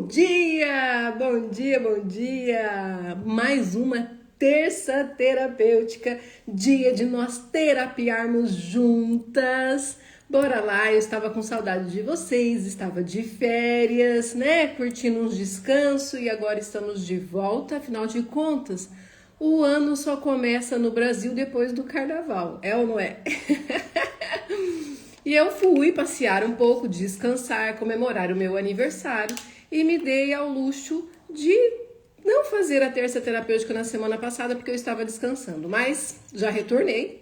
Bom dia, bom dia! Mais uma terça terapêutica, dia de nós terapiarmos juntas. Bora lá, eu estava com saudade de vocês, estava de férias, né? Curtindo uns descanso e agora estamos de volta, afinal de contas, o ano só começa no Brasil depois do carnaval, é ou não é? E eu fui passear um pouco, descansar, comemorar o meu aniversário e me dei ao luxo de não fazer a terça terapêutica na semana passada porque eu estava descansando, mas já retornei.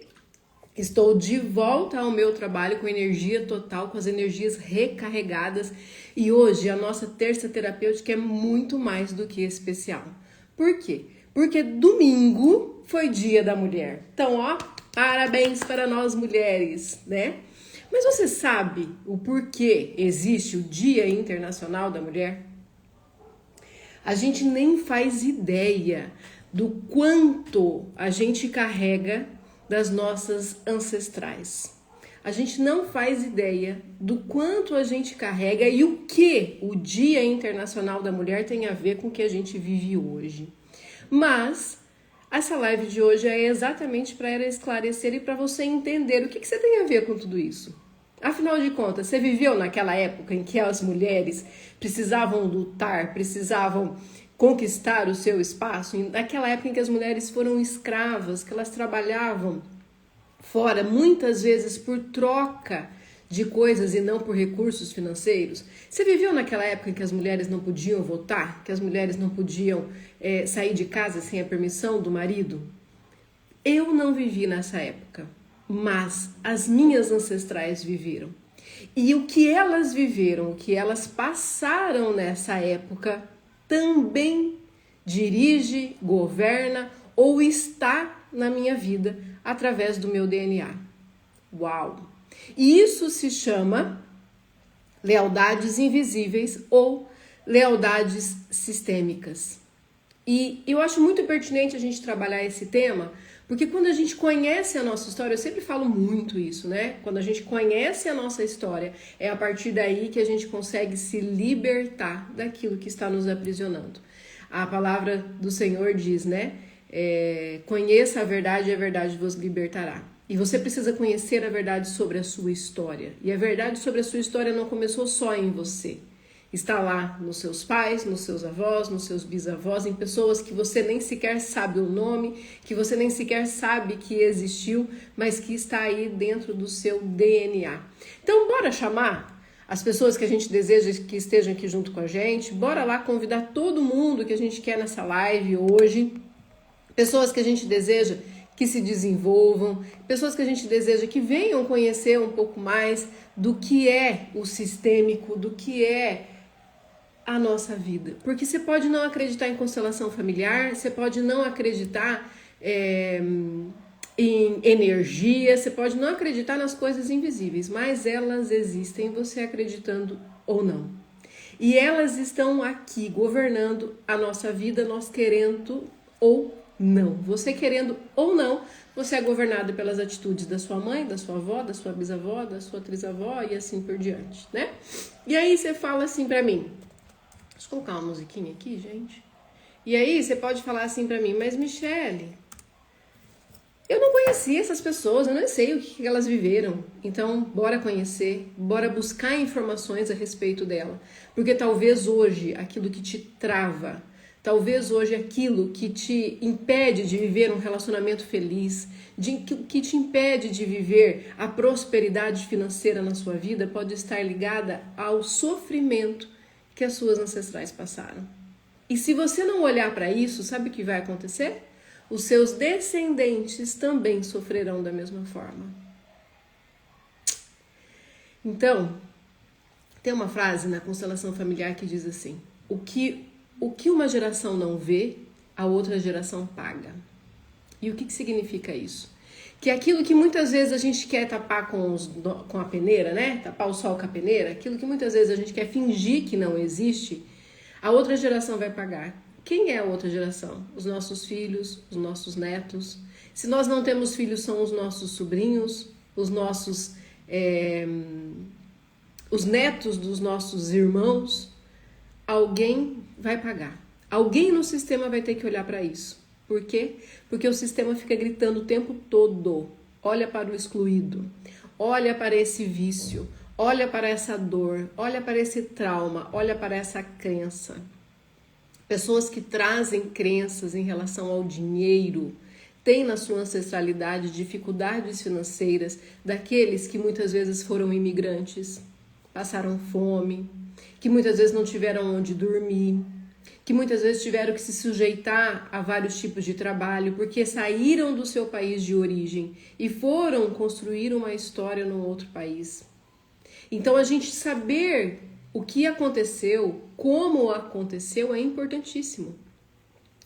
Estou de volta ao meu trabalho com energia total, com as energias recarregadas e hoje a nossa terça terapêutica é muito mais do que especial. Por quê? Porque domingo foi Dia da Mulher. Então, ó, parabéns para nós mulheres, né? Mas você sabe o porquê existe o Dia Internacional da Mulher? A gente nem faz ideia do quanto a gente carrega das nossas ancestrais. A gente não faz ideia do quanto a gente carrega e o que o Dia Internacional da Mulher tem a ver com o que a gente vive hoje. Mas essa live de hoje é exatamente para esclarecer e para você entender o que você tem a ver com tudo isso. Afinal de contas, você viveu naquela época em que as mulheres precisavam lutar, precisavam conquistar o seu espaço, naquela época em que as mulheres foram escravas, que elas trabalhavam fora, muitas vezes por troca de coisas e não por recursos financeiros. Você viveu naquela época em que as mulheres não podiam votar, que as mulheres não podiam sair de casa sem a permissão do marido? Eu não vivi nessa época, mas as minhas ancestrais viveram. E o que elas viveram, o que elas passaram nessa época, também dirige, governa ou está na minha vida através do meu DNA. Uau! E isso se chama lealdades invisíveis ou lealdades sistêmicas. E eu acho muito pertinente a gente trabalhar esse tema, porque quando a gente conhece a nossa história, eu sempre falo muito isso, né? Quando a gente conhece a nossa história, é a partir daí que a gente consegue se libertar daquilo que está nos aprisionando. A palavra do Senhor diz, né? Conheça a verdade e a verdade vos libertará. E você precisa conhecer a verdade sobre a sua história. E a verdade sobre a sua história não começou só em você. Está lá nos seus pais, nos seus avós, nos seus bisavós, em pessoas que você nem sequer sabe o nome, que você nem sequer sabe que existiu, mas que está aí dentro do seu DNA. Então, bora chamar as pessoas que a gente deseja que estejam aqui junto com a gente, bora lá convidar todo mundo que a gente quer nessa live hoje, pessoas que a gente deseja que se desenvolvam, pessoas que a gente deseja que venham conhecer um pouco mais do que é o sistêmico, do que é a nossa vida. Porque você pode não acreditar em constelação familiar, você pode não acreditar em energia, você pode não acreditar nas coisas invisíveis, mas elas existem, você acreditando ou não. E elas estão aqui governando a nossa vida, nós querendo ou não. Você querendo ou não, você é governado pelas atitudes da sua mãe, da sua avó, da sua bisavó, da sua trisavó e assim por diante, né? E aí você fala assim pra mim, deixa eu colocar uma musiquinha aqui, gente. E aí você pode falar assim pra mim, mas Michele, eu não conheci essas pessoas, eu não sei o que elas viveram. Então, bora conhecer, bora buscar informações a respeito dela. Porque talvez hoje aquilo que te trava, talvez hoje aquilo que te impede de viver um relacionamento feliz, que te impede de viver a prosperidade financeira na sua vida, pode estar ligada ao sofrimento que as suas ancestrais passaram. E se você não olhar para isso, sabe o que vai acontecer? Os seus descendentes também sofrerão da mesma forma. Então, tem uma frase na constelação familiar que diz assim: o que uma geração não vê, a outra geração paga. E o que significa isso? Que aquilo que muitas vezes a gente quer tapar com a peneira, né? Tapar o sol com a peneira, aquilo que muitas vezes a gente quer fingir que não existe, a outra geração vai pagar. Quem é a outra geração? Os nossos filhos, os nossos netos. Se nós não temos filhos, são os nossos sobrinhos, os netos dos nossos irmãos. A alguém vai pagar. Alguém no sistema vai ter que olhar para isso. Por quê? Porque o sistema fica gritando o tempo todo. Olha para o excluído. Olha para esse vício. Olha para essa dor. Olha para esse trauma. Olha para essa crença. Pessoas que trazem crenças em relação ao dinheiro têm na sua ancestralidade dificuldades financeiras daqueles que muitas vezes foram imigrantes, passaram fome, que muitas vezes não tiveram onde dormir, que muitas vezes tiveram que se sujeitar a vários tipos de trabalho porque saíram do seu país de origem e foram construir uma história num outro país. Então a gente saber o que aconteceu, como aconteceu, é importantíssimo.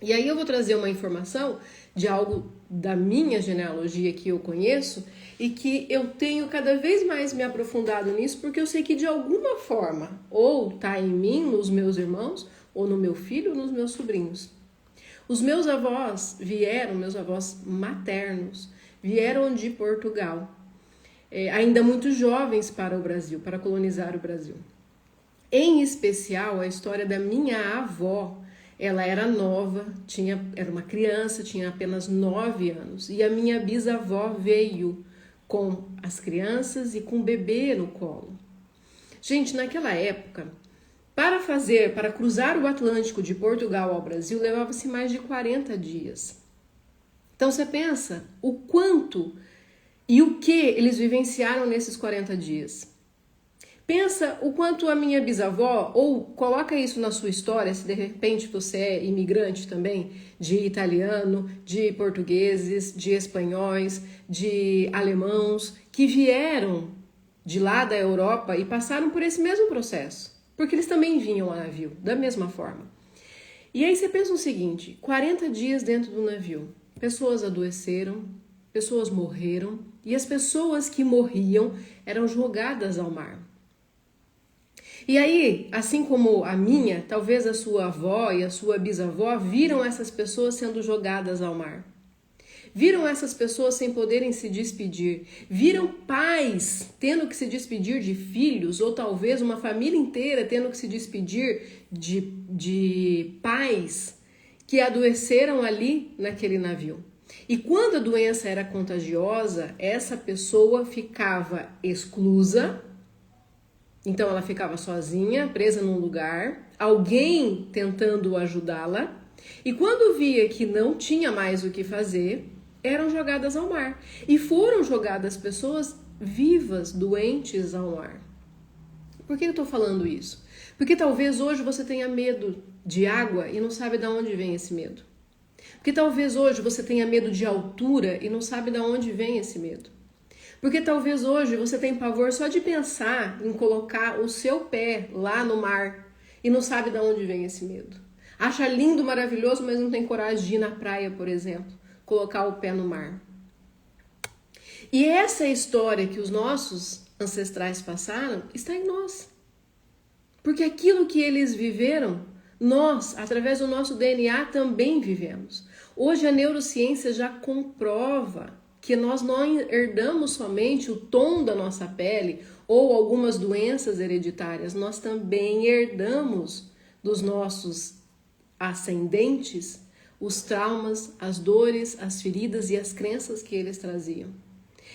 E aí eu vou trazer uma informação de algo da minha genealogia que eu conheço e que eu tenho cada vez mais me aprofundado nisso porque eu sei que de alguma forma, ou tá em mim, nos meus irmãos, ou no meu filho, ou nos meus sobrinhos. Os meus avós maternos, vieram de Portugal, ainda muito jovens para o Brasil, para colonizar o Brasil. Em especial, a história da minha avó. Ela era nova, era uma criança, tinha apenas 9 anos. E a minha bisavó veio com as crianças e com o bebê no colo. Gente, naquela época, para cruzar o Atlântico de Portugal ao Brasil, levava-se mais de 40 dias. Então você pensa o quanto e o que eles vivenciaram nesses 40 dias. Pensa o quanto a minha bisavó, ou coloca isso na sua história, se de repente você é imigrante também, de italiano, de portugueses, de espanhóis, de alemãos, que vieram de lá da Europa e passaram por esse mesmo processo, porque eles também vinham a navio, da mesma forma. E aí você pensa o seguinte, 40 dias dentro do navio, pessoas adoeceram, pessoas morreram, e as pessoas que morriam eram jogadas ao mar. E aí, assim como a minha, talvez a sua avó e a sua bisavó viram essas pessoas sendo jogadas ao mar. Viram essas pessoas sem poderem se despedir. Viram pais tendo que se despedir de filhos, ou talvez uma família inteira tendo que se despedir de pais que adoeceram ali naquele navio. E quando a doença era contagiosa, essa pessoa ficava exclusa. Então ela ficava sozinha, presa num lugar, alguém tentando ajudá-la, e quando via que não tinha mais o que fazer, eram jogadas ao mar. E foram jogadas pessoas vivas, doentes ao mar. Por que eu estou falando isso? Porque talvez hoje você tenha medo de água e não sabe de onde vem esse medo. Porque talvez hoje você tenha medo de altura e não sabe de onde vem esse medo. Porque talvez hoje você tenha pavor só de pensar em colocar o seu pé lá no mar e não sabe de onde vem esse medo. Acha lindo, maravilhoso, mas não tem coragem de ir na praia, por exemplo, colocar o pé no mar. E essa história que os nossos ancestrais passaram está em nós. Porque aquilo que eles viveram, nós, através do nosso DNA, também vivemos. Hoje a neurociência já comprova que nós não herdamos somente o tom da nossa pele ou algumas doenças hereditárias, nós também herdamos dos nossos ascendentes os traumas, as dores, as feridas e as crenças que eles traziam.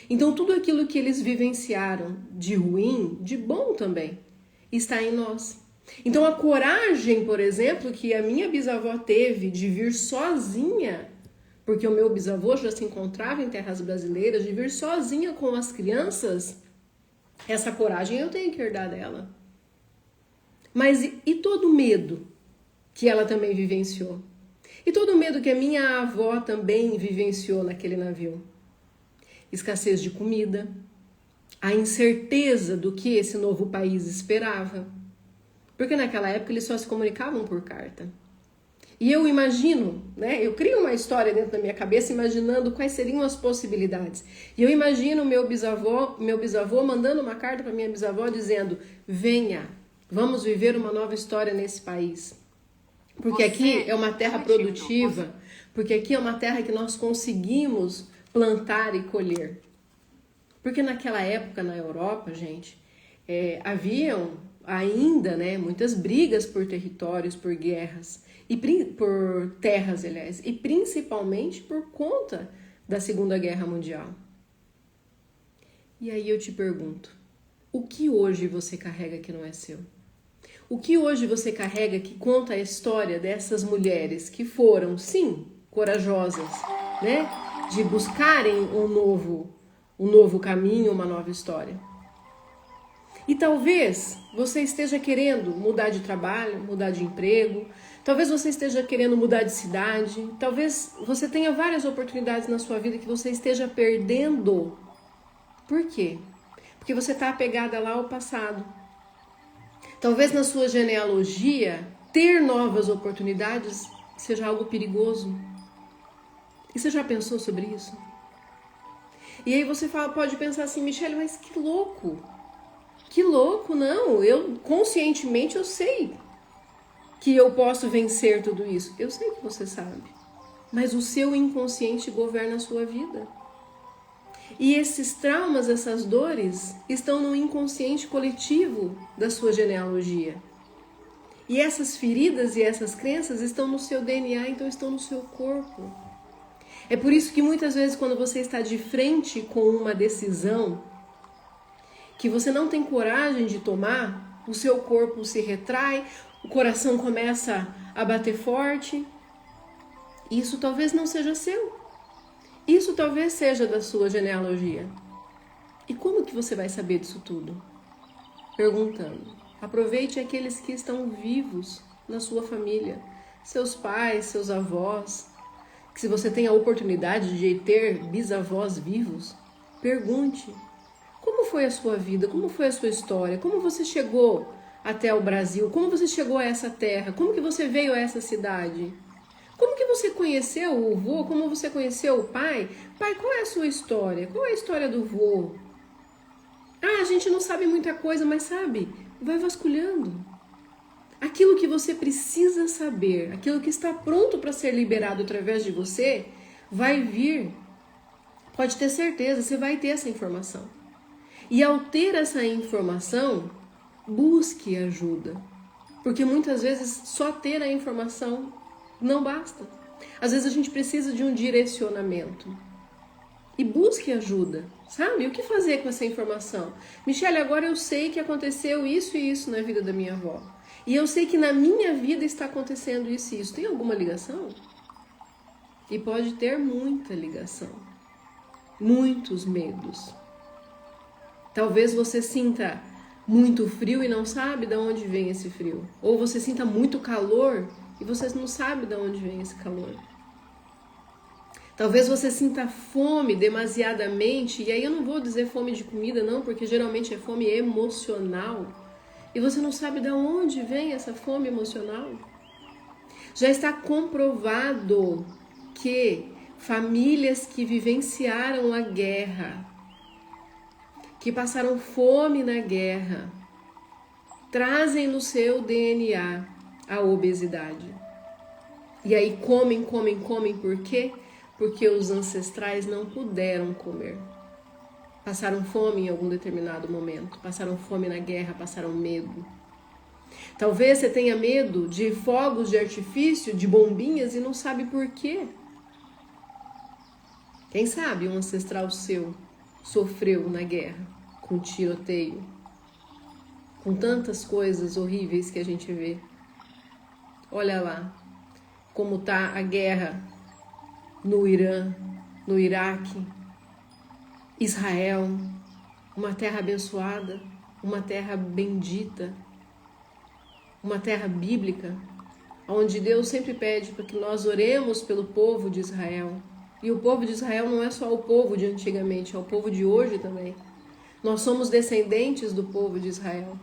Então tudo aquilo que eles vivenciaram de ruim, de bom também, está em nós. Então a coragem, por exemplo, que a minha bisavó teve de vir sozinha, porque o meu bisavô já se encontrava em terras brasileiras, de vir sozinha com as crianças, essa coragem eu tenho que herdar dela. Mas e todo o medo que ela também vivenciou? E todo o medo que a minha avó também vivenciou naquele navio? Escassez de comida, a incerteza do que esse novo país esperava. Porque naquela época eles só se comunicavam por carta. E eu imagino, eu crio uma história dentro da minha cabeça imaginando quais seriam as possibilidades. E eu imagino meu bisavô mandando uma carta para minha bisavó dizendo: venha, vamos viver uma nova história nesse país. Porque aqui é uma terra produtiva, porque aqui é uma terra que nós conseguimos plantar e colher. Porque naquela época na Europa, gente, haviam ainda, né, muitas brigas por territórios, por guerras, por terras, aliás, e principalmente por conta da Segunda Guerra Mundial. E aí eu te pergunto, o que hoje você carrega que não é seu? O que hoje você carrega que conta a história dessas mulheres que foram, sim, corajosas, né, de buscarem um novo caminho, uma nova história? E talvez você esteja querendo mudar de trabalho, mudar de emprego, talvez você esteja querendo mudar de cidade, talvez você tenha várias oportunidades na sua vida que você esteja perdendo. Por quê? Porque você está apegada lá ao passado. Talvez na sua genealogia, ter novas oportunidades seja algo perigoso. E você já pensou sobre isso? E aí você pode pensar assim, Michele, mas que louco! Que louco, não, eu conscientemente eu sei que eu posso vencer tudo isso. Eu sei que você sabe, mas o seu inconsciente governa a sua vida. E esses traumas, essas dores, estão no inconsciente coletivo da sua genealogia. E essas feridas e essas crenças estão no seu DNA, então estão no seu corpo. É por isso que muitas vezes quando você está de frente com uma decisão que você não tem coragem de tomar, o seu corpo se retrai, o coração começa a bater forte. Isso talvez não seja seu. Isso talvez seja da sua genealogia. E como que você vai saber disso tudo? Perguntando. Aproveite aqueles que estão vivos na sua família, seus pais, seus avós. Que se você tem a oportunidade de ter bisavós vivos, pergunte. Como foi a sua vida? Como foi a sua história? Como você chegou até o Brasil? Como você chegou a essa terra? Como que você veio a essa cidade? Como que você conheceu o vô? Como você conheceu o pai? Pai, qual é a sua história? Qual é a história do vô? Ah, a gente não sabe muita coisa, mas sabe? Vai vasculhando. Aquilo que você precisa saber, aquilo que está pronto para ser liberado através de você, vai vir. Pode ter certeza, você vai ter essa informação. E ao ter essa informação, busque ajuda. Porque muitas vezes só ter a informação não basta. Às vezes a gente precisa de um direcionamento. E busque ajuda, sabe? O que fazer com essa informação? Michele, agora eu sei que aconteceu isso e isso na vida da minha avó. E eu sei que na minha vida está acontecendo isso e isso. Tem alguma ligação? E pode ter muita ligação. Muitos medos. Talvez você sinta muito frio e não sabe de onde vem esse frio. Ou você sinta muito calor e você não sabe de onde vem esse calor. Talvez você sinta fome demasiadamente, e aí eu não vou dizer fome de comida não, porque geralmente é fome emocional. E você não sabe de onde vem essa fome emocional. Já está comprovado que famílias que vivenciaram a guerra, que passaram fome na guerra, trazem no seu DNA a obesidade. E aí comem por quê? Porque os ancestrais não puderam comer. Passaram fome em algum determinado momento, passaram fome na guerra, passaram medo. Talvez você tenha medo de fogos de artifício, de bombinhas e não sabe por quê. Quem sabe um ancestral seu sofreu na guerra, com tiroteio, com tantas coisas horríveis que a gente vê. Olha lá como está a guerra no Irã, no Iraque, Israel, uma terra abençoada, uma terra bendita, uma terra bíblica, onde Deus sempre pede para que nós oremos pelo povo de Israel. E o povo de Israel não é só o povo de antigamente, é o povo de hoje também. Nós somos descendentes do povo de Israel.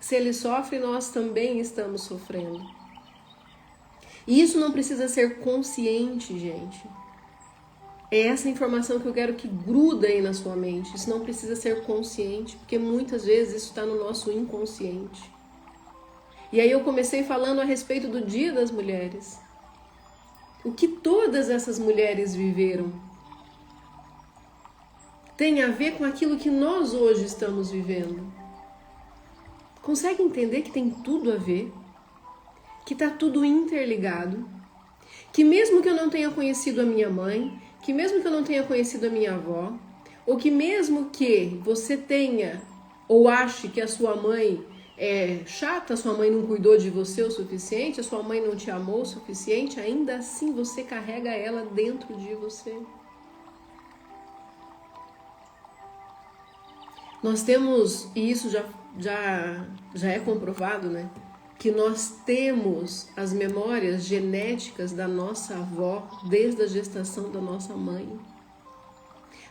Se ele sofre, nós também estamos sofrendo. E isso não precisa ser consciente, gente. É essa informação que eu quero que gruda aí na sua mente. Isso não precisa ser consciente, porque muitas vezes isso está no nosso inconsciente. E aí eu comecei falando a respeito do Dia das Mulheres. O que todas essas mulheres viveram tem a ver com aquilo que nós hoje estamos vivendo. Consegue entender que tem tudo a ver? Que está tudo interligado? Que mesmo que eu não tenha conhecido a minha mãe, que mesmo que eu não tenha conhecido a minha avó, ou que mesmo que você tenha ou ache que a sua mãe é chata, a sua mãe não cuidou de você o suficiente, a sua mãe não te amou o suficiente, ainda assim você carrega ela dentro de você. Nós temos, e isso já é comprovado, né? Que nós temos as memórias genéticas da nossa avó desde a gestação da nossa mãe.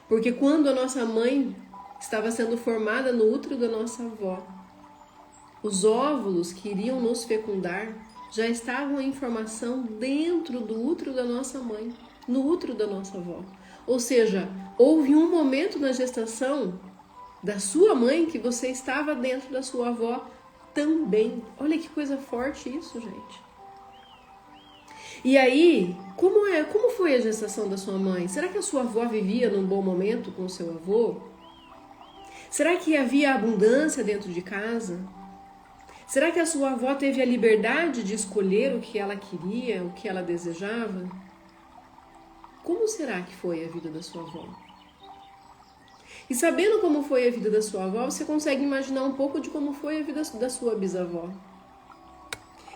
Porque quando a nossa mãe estava sendo formada no útero da nossa avó, os óvulos que iriam nos fecundar já estavam em formação dentro do útero da nossa mãe, no útero da nossa avó. Ou seja, houve um momento na gestação da sua mãe que você estava dentro da sua avó também. Olha que coisa forte isso, gente. E aí, como foi a gestação da sua mãe? Será que a sua avó vivia num bom momento com o seu avô? Será que havia abundância dentro de casa? Será que a sua avó teve a liberdade de escolher o que ela queria, o que ela desejava? Como será que foi a vida da sua avó? E sabendo como foi a vida da sua avó, você consegue imaginar um pouco de como foi a vida da sua bisavó.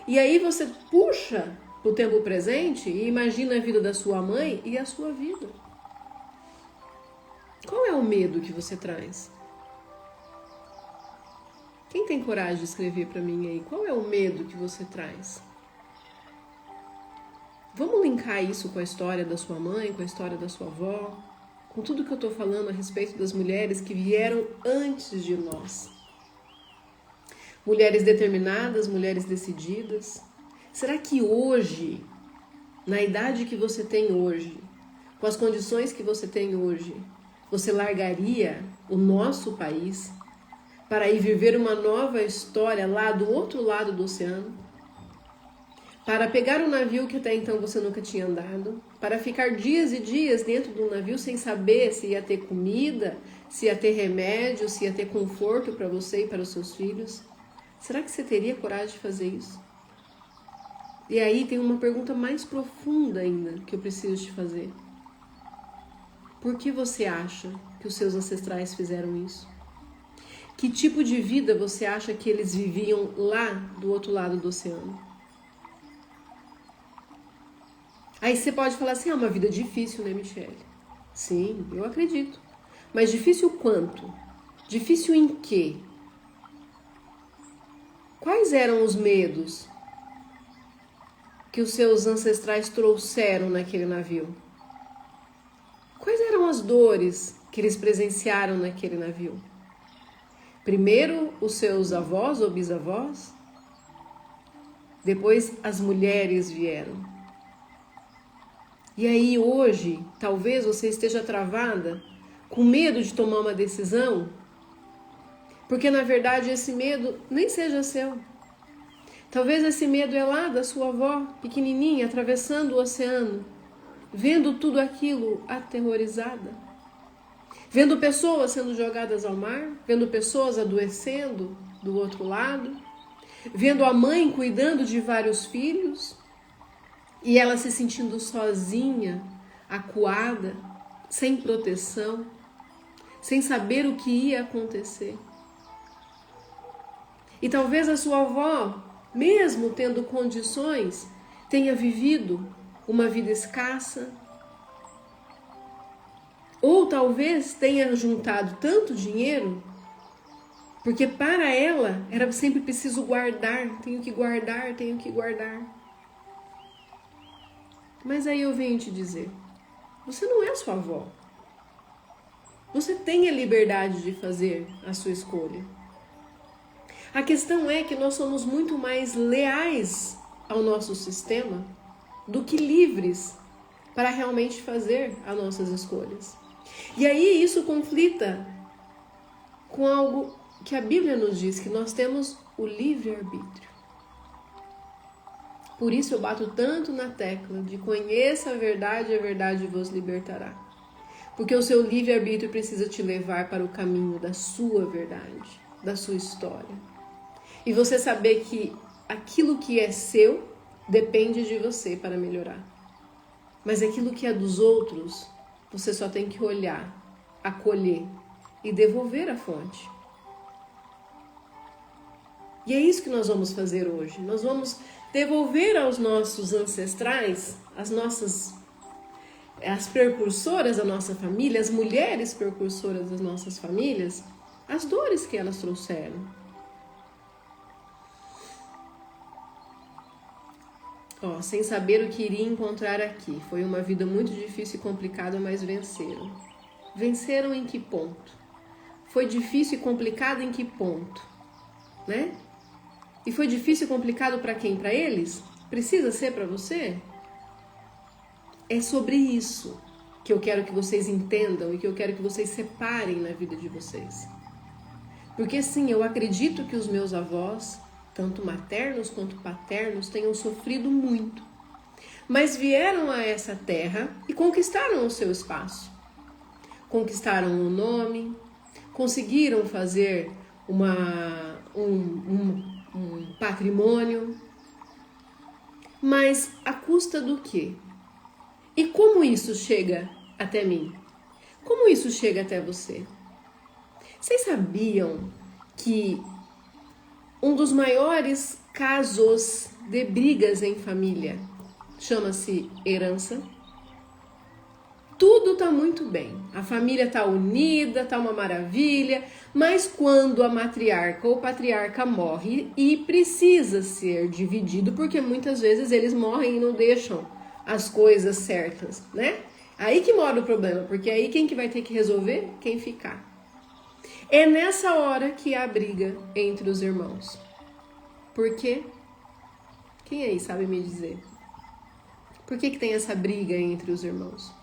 E aí você puxa o tempo presente e imagina a vida da sua mãe e a sua vida. Qual é o medo que você traz? Quem tem coragem de escrever para mim aí? Qual é o medo que você traz? Vamos linkar isso com a história da sua mãe, com a história da sua avó, com tudo que eu estou falando a respeito das mulheres que vieram antes de nós. Mulheres determinadas, mulheres decididas. Será que hoje, na idade que você tem hoje, com as condições que você tem hoje, você largaria o nosso país para ir viver uma nova história lá do outro lado do oceano? Para pegar um navio que até então você nunca tinha andado? Para ficar dias e dias dentro de um navio sem saber se ia ter comida, se ia ter remédio, se ia ter conforto para você e para os seus filhos? Será que você teria coragem de fazer isso? E aí tem uma pergunta mais profunda ainda que eu preciso te fazer. Por que você acha que os seus ancestrais fizeram isso? Que tipo de vida você acha que eles viviam lá do outro lado do oceano? Aí você pode falar assim, uma vida difícil, né, Michele? Sim, eu acredito. Mas difícil quanto? Difícil em quê? Quais eram os medos que os seus ancestrais trouxeram naquele navio? Quais eram as dores que eles presenciaram naquele navio? Primeiro os seus avós ou bisavós, depois as mulheres vieram. E aí hoje, talvez você esteja travada, com medo de tomar uma decisão, porque na verdade esse medo nem seja seu. Talvez esse medo é lá da sua avó, pequenininha, atravessando o oceano, vendo tudo aquilo aterrorizada. Vendo pessoas sendo jogadas ao mar, vendo pessoas adoecendo do outro lado, vendo a mãe cuidando de vários filhos e ela se sentindo sozinha, acuada, sem proteção, sem saber o que ia acontecer. E talvez a sua avó, mesmo tendo condições, tenha vivido uma vida escassa, ou talvez tenha juntado tanto dinheiro, porque para ela era sempre preciso guardar, tenho que guardar, tenho que guardar. Mas aí eu venho te dizer, você não é sua avó. Você tem a liberdade de fazer a sua escolha. A questão é que nós somos muito mais leais ao nosso sistema do que livres para realmente fazer as nossas escolhas. E aí isso conflita com algo que a Bíblia nos diz, que nós temos o livre-arbítrio. Por isso eu bato tanto na tecla de conheça a verdade vos libertará. Porque o seu livre-arbítrio precisa te levar para o caminho da sua verdade, da sua história. E você saber que aquilo que é seu depende de você para melhorar. Mas aquilo que é dos outros, você só tem que olhar, acolher e devolver à fonte. E é isso que nós vamos fazer hoje. Nós vamos devolver aos nossos ancestrais, as precursoras da nossa família, as mulheres precursoras das nossas famílias, as dores que elas trouxeram. Sem saber o que iria encontrar aqui. Foi uma vida muito difícil e complicada, mas venceram. Venceram em que ponto? Foi difícil e complicado em que ponto? Né? E foi difícil e complicado para quem? Para eles? Precisa ser para você? É sobre isso que eu quero que vocês entendam e que eu quero que vocês separem na vida de vocês. Porque sim, eu acredito que os meus avós, tanto maternos quanto paternos, tenham sofrido muito. Mas vieram a essa terra e conquistaram o seu espaço. Conquistaram o nome, conseguiram fazer um patrimônio. Mas à custa do quê? E como isso chega até mim? Como isso chega até você? Vocês sabiam que um dos maiores casos de brigas em família chama-se herança? Tudo tá muito bem, a família tá unida, tá uma maravilha, mas quando a matriarca ou patriarca morre e precisa ser dividido, porque muitas vezes eles morrem e não deixam as coisas certas, né? Aí que mora o problema, porque aí quem que vai ter que resolver? Quem ficar. É nessa hora que há briga entre os irmãos. Por quê? Quem aí sabe me dizer? Por que tem essa briga entre os irmãos?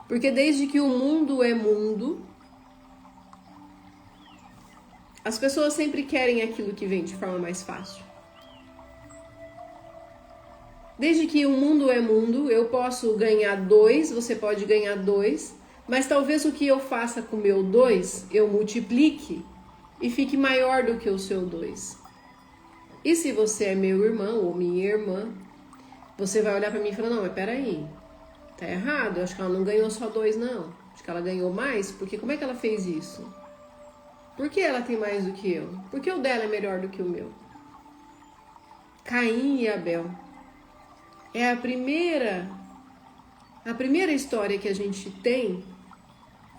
Porque desde que o mundo é mundo, as pessoas sempre querem aquilo que vem de forma mais fácil. Desde que o mundo é mundo, eu posso ganhar 2, você pode ganhar 2, mas talvez o que eu faça com o meu 2, eu multiplique e fique maior do que o seu 2. E se você é meu irmão ou minha irmã, você vai olhar para mim e falar, não, mas peraí, tá errado, eu acho que ela não ganhou só 2 não, acho que ela ganhou mais, porque como é que ela fez isso? Por que ela tem mais do que eu? Por que o dela é melhor do que o meu? Caim e Abel. É a primeira história que a gente tem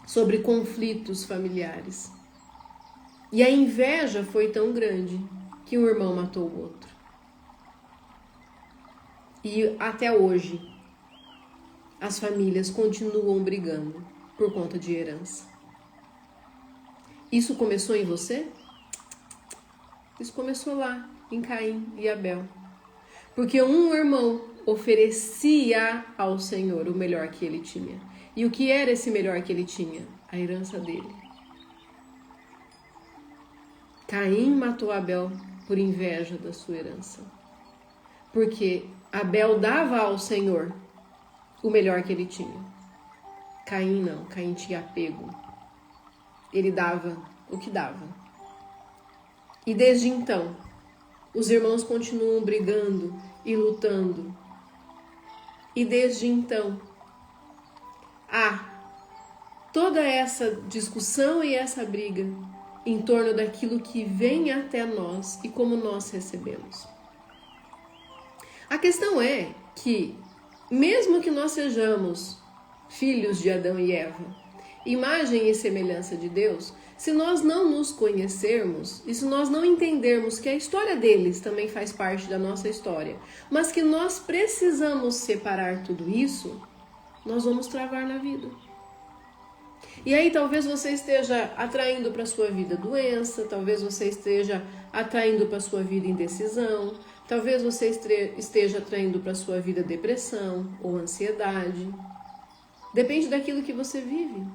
sobre conflitos familiares. E a inveja foi tão grande que um irmão matou o outro. E até hoje, as famílias continuam brigando por conta de herança. Isso começou em você? Isso começou lá, em Caim e Abel. Porque um irmão oferecia ao Senhor o melhor que ele tinha. E o que era esse melhor que ele tinha? A herança dele. Caim matou Abel por inveja da sua herança. Porque Abel dava ao Senhor o melhor que ele tinha. Caim não, Caim tinha apego. Ele dava o que dava. E desde então, os irmãos continuam brigando e lutando. E desde então, há toda essa discussão e essa briga em torno daquilo que vem até nós e como nós recebemos. A questão é que, mesmo que nós sejamos filhos de Adão e Eva, imagem e semelhança de Deus, se nós não nos conhecermos e se nós não entendermos que a história deles também faz parte da nossa história, mas que nós precisamos separar tudo isso, nós vamos travar na vida. E aí talvez você esteja atraindo para a sua vida doença, talvez você esteja atraindo para a sua vida indecisão, talvez você esteja atraindo para a sua vida depressão ou ansiedade. Depende daquilo que você vive.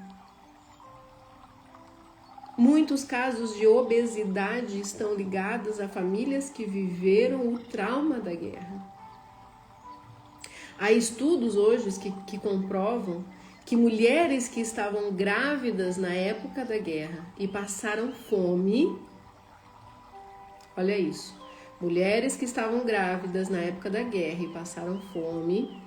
Muitos casos de obesidade estão ligados a famílias que viveram o trauma da guerra. Há estudos hoje que comprovam que mulheres que estavam grávidas na época da guerra e passaram fome Olha isso. Mulheres que estavam grávidas na época da guerra e passaram fome,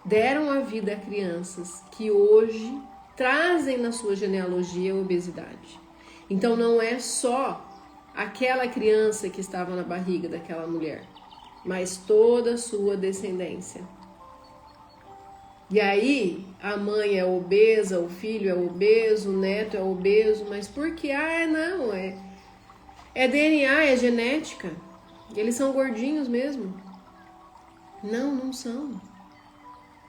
deram a vida a crianças que hoje trazem na sua genealogia a obesidade. Então não é só aquela criança que estava na barriga daquela mulher, mas toda a sua descendência. E aí a mãe é obesa, o filho é obeso, o neto é obeso, mas por quê? Não, é DNA, é genética. Eles são gordinhos mesmo. Não, não são.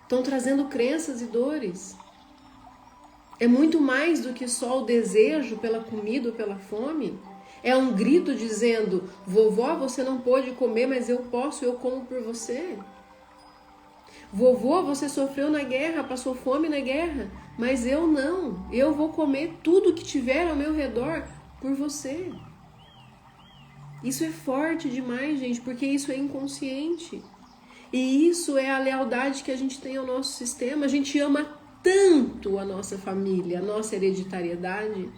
Estão trazendo crenças e dores. É muito mais do que só o desejo pela comida ou pela fome. É um grito dizendo, vovó, você não pôde comer, mas eu posso, eu como por você. Vovô, você sofreu na guerra, passou fome na guerra, mas eu não. Eu vou comer tudo que tiver ao meu redor por você. Isso é forte demais, gente, porque isso é inconsciente. E isso é a lealdade que a gente tem ao nosso sistema. A gente ama tanto a nossa família, a nossa hereditariedade,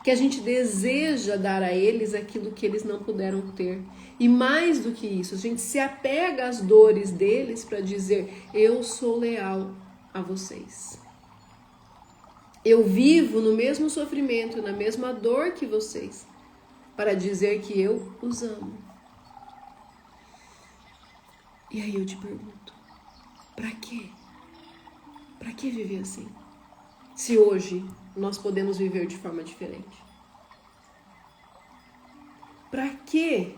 que a gente deseja dar a eles aquilo que eles não puderam ter. E mais do que isso, a gente se apega às dores deles para dizer, eu sou leal a vocês. Eu vivo no mesmo sofrimento, na mesma dor que vocês, para dizer que eu os amo. E aí eu te pergunto, para quê? Para que viver assim? Se hoje nós podemos viver de forma diferente. Para quê?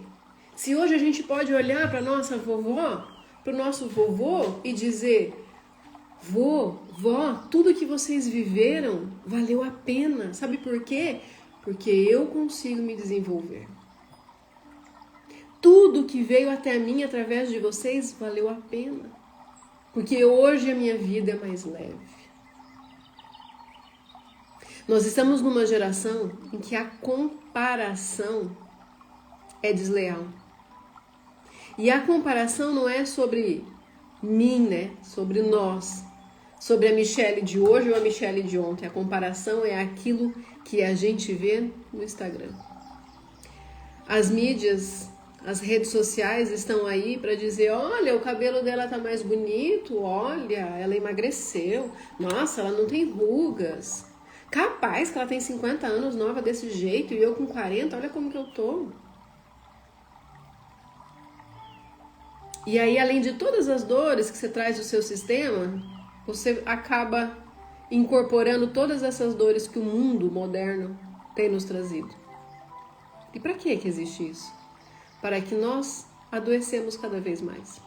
Se hoje a gente pode olhar para nossa vovó, para o nosso vovô e dizer, vó, tudo que vocês viveram valeu a pena. Sabe por quê? Porque eu consigo me desenvolver. Tudo que veio até mim através de vocês valeu a pena. Porque hoje a minha vida é mais leve. Nós estamos numa geração em que a comparação é desleal. E a comparação não é sobre mim, né? Sobre nós. Sobre a Michelle de hoje ou a Michelle de ontem. A comparação é aquilo que a gente vê no Instagram. As mídias, as redes sociais estão aí para dizer, olha, o cabelo dela tá mais bonito, olha, ela emagreceu, nossa, ela não tem rugas. Capaz que ela tem 50 anos, nova desse jeito, e eu com 40, olha como que eu tô. E aí, além de todas as dores que você traz do seu sistema, você acaba incorporando todas essas dores que o mundo moderno tem nos trazido. E para que existe isso? Para que nós adoecemos cada vez mais.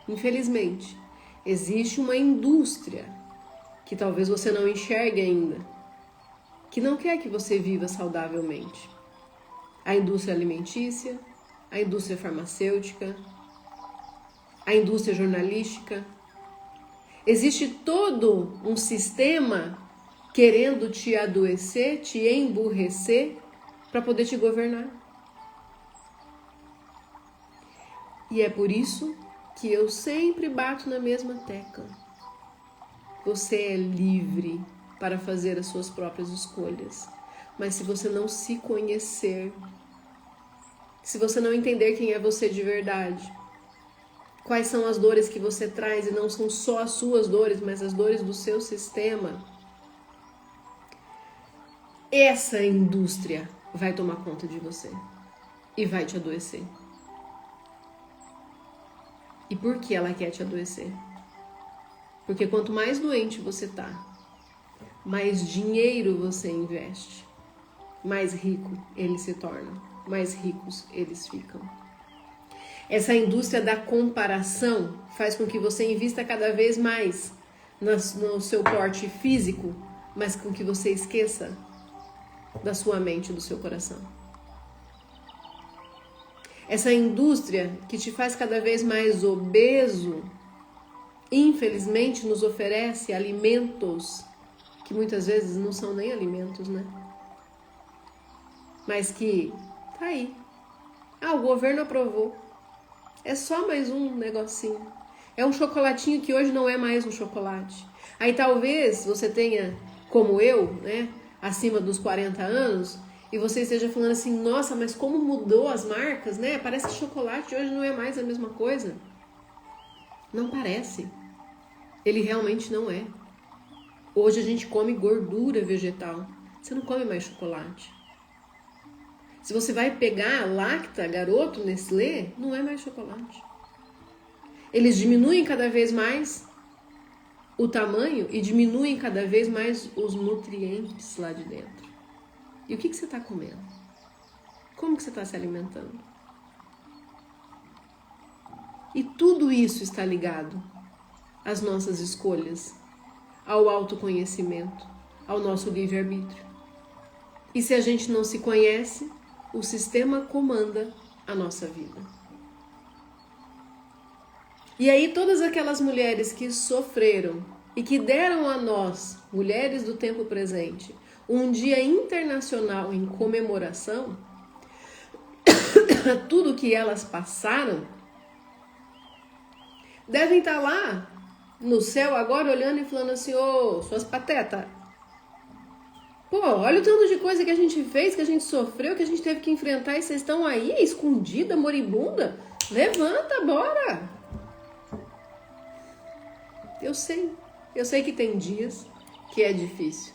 Infelizmente, existe uma indústria que talvez você não enxergue ainda, que não quer que você viva saudavelmente. A indústria alimentícia, a indústria farmacêutica, a indústria jornalística. Existe todo um sistema querendo te adoecer, te emburrecer, para poder te governar. E é por isso que eu sempre bato na mesma tecla. Você é livre para fazer as suas próprias escolhas. Mas se você não se conhecer, se você não entender quem é você de verdade, quais são as dores que você traz e não são só as suas dores, mas as dores do seu sistema, essa indústria vai tomar conta de você e vai te adoecer. E por que ela quer te adoecer? Porque quanto mais doente você tá, mais dinheiro você investe, mais rico eles se tornam, mais ricos eles ficam. Essa indústria da comparação faz com que você invista cada vez mais no seu porte físico, mas com que você esqueça da sua mente e do seu coração. Essa indústria que te faz cada vez mais obeso, infelizmente nos oferece alimentos que muitas vezes não são nem alimentos, né? Mas que tá aí. O governo aprovou. É só mais um negocinho. É um chocolatinho que hoje não é mais um chocolate. Aí talvez você tenha, como eu, né, acima dos 40 anos, e você esteja falando assim, nossa, mas como mudou as marcas, né? Parece que chocolate hoje não é mais a mesma coisa. Não parece. Ele realmente não é. Hoje a gente come gordura vegetal. Você não come mais chocolate. Se você vai pegar Lacta, Garoto, Nestlé, não é mais chocolate. Eles diminuem cada vez mais o tamanho e diminuem cada vez mais os nutrientes lá de dentro. E o que você está comendo? Como que você está se alimentando? E tudo isso está ligado às nossas escolhas, ao autoconhecimento, ao nosso livre-arbítrio. E se a gente não se conhece, o sistema comanda a nossa vida. E aí todas aquelas mulheres que sofreram e que deram a nós, mulheres do tempo presente, um dia internacional em comemoração a tudo que elas passaram, devem estar lá no céu agora olhando e falando assim, ô, suas patetas, pô, olha o tanto de coisa que a gente fez, que a gente sofreu, que a gente teve que enfrentar e vocês estão aí, escondida, moribunda, levanta, bora! Eu sei que tem dias que é difícil.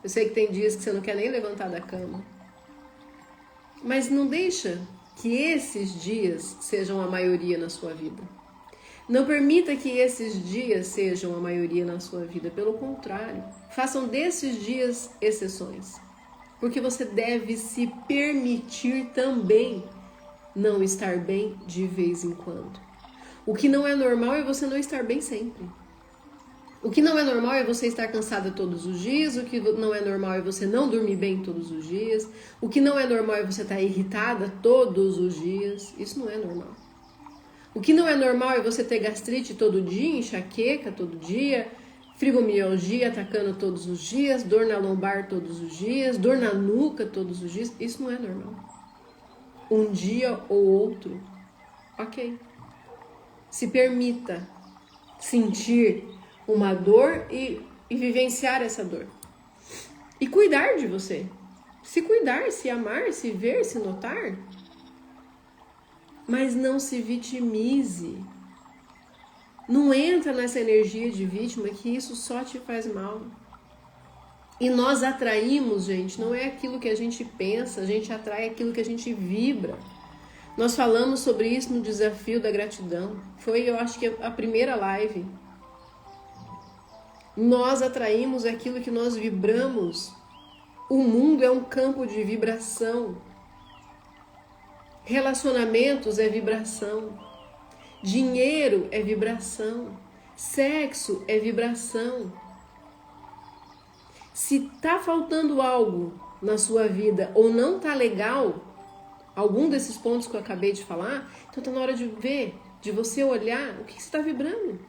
Eu sei que tem dias que você não quer nem levantar da cama. Mas não deixa que esses dias sejam a maioria na sua vida. Não permita que esses dias sejam a maioria na sua vida. Pelo contrário, façam desses dias exceções. Porque você deve se permitir também não estar bem de vez em quando. O que não é normal é você não estar bem sempre. O que não é normal é você estar cansada todos os dias, o que não é normal é você não dormir bem todos os dias, o que não é normal é você estar irritada todos os dias, isso não é normal. O que não é normal é você ter gastrite todo dia, enxaqueca todo dia, fibromialgia atacando todos os dias, dor na lombar todos os dias, dor na nuca todos os dias, isso não é normal. Um dia ou outro, ok. Se permita sentir uma dor e vivenciar essa dor. E cuidar de você. Se cuidar, se amar, se ver, se notar. Mas não se vitimize. Não entra nessa energia de vítima que isso só te faz mal. E nós atraímos, gente, não é aquilo que a gente pensa, a gente atrai aquilo que a gente vibra. Nós falamos sobre isso no desafio da gratidão. Foi, eu acho que a primeira live. Nós atraímos aquilo que nós vibramos. O mundo é um campo de vibração. Relacionamentos é vibração. Dinheiro é vibração. Sexo é vibração. Se tá faltando algo na sua vida ou não tá legal, algum desses pontos que eu acabei de falar, então tá na hora de ver, de você olhar o que você está vibrando.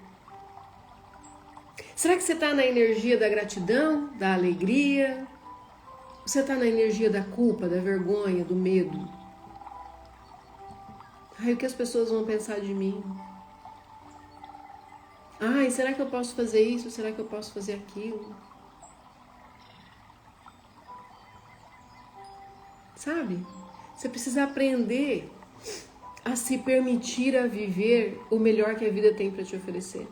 Será que você está na energia da gratidão, da alegria? Ou você está na energia da culpa, da vergonha, do medo? Ai, o que as pessoas vão pensar de mim? Ai, será que eu posso fazer isso? Será que eu posso fazer aquilo? Sabe? Você precisa aprender a se permitir a viver o melhor que a vida tem para te oferecer.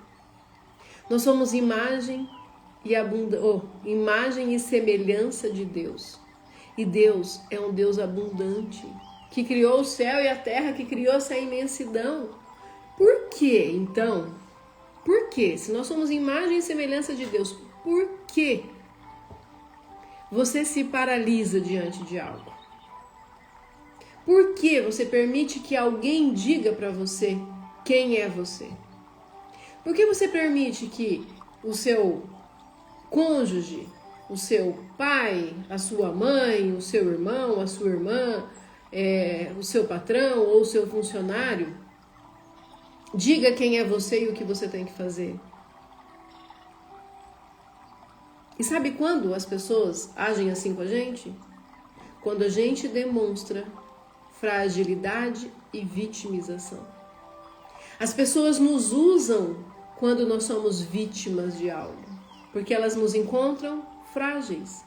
Nós somos imagem e semelhança de Deus. E Deus é um Deus abundante, que criou o céu e a terra, que criou essa imensidão. Por quê, então? Por quê? Se nós somos imagem e semelhança de Deus, por que você se paralisa diante de algo? Por que você permite que alguém diga para você quem é você? Por que você permite que o seu cônjuge, o seu pai, a sua mãe, o seu irmão, a sua irmã, o seu patrão ou o seu funcionário diga quem é você e o que você tem que fazer? E sabe quando as pessoas agem assim com a gente? Quando a gente demonstra fragilidade e vitimização. As pessoas nos usam quando nós somos vítimas de algo, porque elas nos encontram frágeis.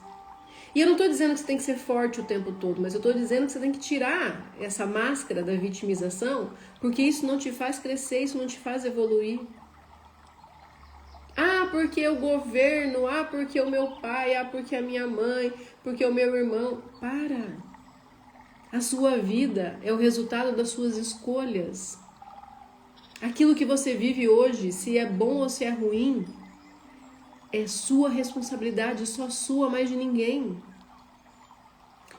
E eu não estou dizendo que você tem que ser forte o tempo todo, mas eu estou dizendo que você tem que tirar essa máscara da vitimização, porque isso não te faz crescer, isso não te faz evoluir. Ah, porque o governo, ah, porque o meu pai, ah, porque a minha mãe, porque o meu irmão. Para! A sua vida é o resultado das suas escolhas. Aquilo que você vive hoje, se é bom ou se é ruim, é sua responsabilidade, só sua, mais de ninguém.